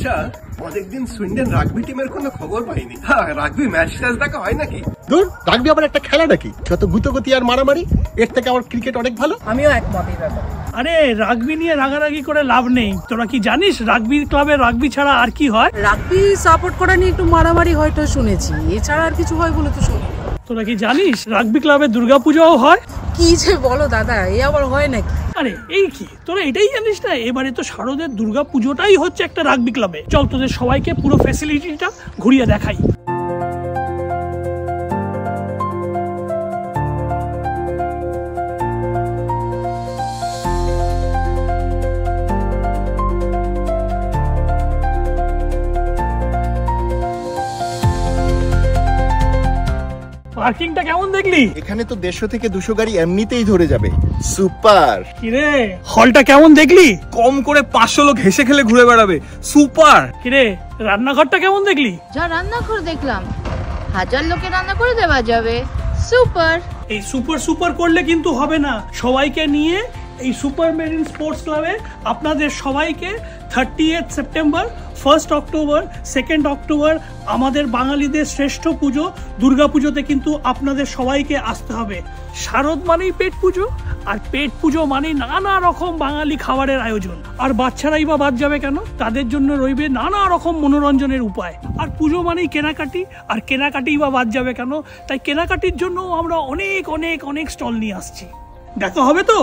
আচ্ছা, অনেকদিন Sweden rugby টিমের কোনো খবর পাইনি। রাগবি ম্যাচ ট্যাচ দেখা হয় নাকি? দূর, রাগবি আবার একটা খেলা নাকি? যত গুতোগুতি আর মারামারি, এর থেকে আমার ক্রিকেট অনেক ভালো। আমিও একমত এই ব্যাপারে। আরে রাগবি নিয়ে রাগারাগি করে লাভ নেই। তোরা কি জানিস রাগবি ক্লাবে রাগবি ছাড়া আর কি হয়? রাগবি সাপোর্ট করা নিয়ে একটু মারামারি হয়তো শুনেছি, এছাড়া আর কিছু হয় বলে তো শুনি। তোরা কি জানিস রাগবি ক্লাবে দুর্গাপূজাও হয়? কি যে বলো দাদা, এ আবার হয় নাকি? আরে এই কি, তোরা এটাই জানিস না? এবারে তো শারদের দুর্গা পুজোটাই হচ্ছে একটা রাগবি ক্লাবে। চল তোদের সবাইকে পুরো ফ্যাসিলিটিটা ঘুরিয়ে দেখাই। পার্কিংটা কেমন দেখলি? এখানে তো 150 থেকে 200 গাড়ি এমনিতেই ধরে যাবে। সুপার। কিরে হলটা কেমন দেখলি? কম করে 500 লোক হেসে খেলে ঘুরে বেড়াবে। সুপার। কিরে রান্নাঘরটা কেমন দেখলি? যা রান্নাঘর দেখলাম, 1000 লোকে রান্না করে দেওয়া যাবে। সুপার। এই সুপার সুপার করলে কিন্তু হবে না। সবাইকে নিয়ে এই সুপার মেরিন স্পোর্টস ক্লাবে আপনাদের সবাইকে 30 সেপ্টেম্বর, 1 অক্টোবর, 2 অক্টোবর আমাদের বাঙালিদের শ্রেষ্ঠ পুজো দুর্গা পুজোতে কিন্তু আপনাদের সবাইকে আসতে হবে। শারদ মানেই পেট পুজো, আর পেট পুজো মানেই নানা রকম বাঙালি খাবারের আয়োজন। আর বাচ্চারাই বা বাদ যাবে কেন? তাদের জন্য রইবে নানা রকম মনোরঞ্জনের উপায়। আর পুজো মানেই কেনাকাটি, আর কেনাকাটি বা বাদ যাবে কেন? তাই কেনাকাটির জন্য আমরা অনেক অনেক অনেক স্টল নিয়ে আসছি। দেখা হবে তো?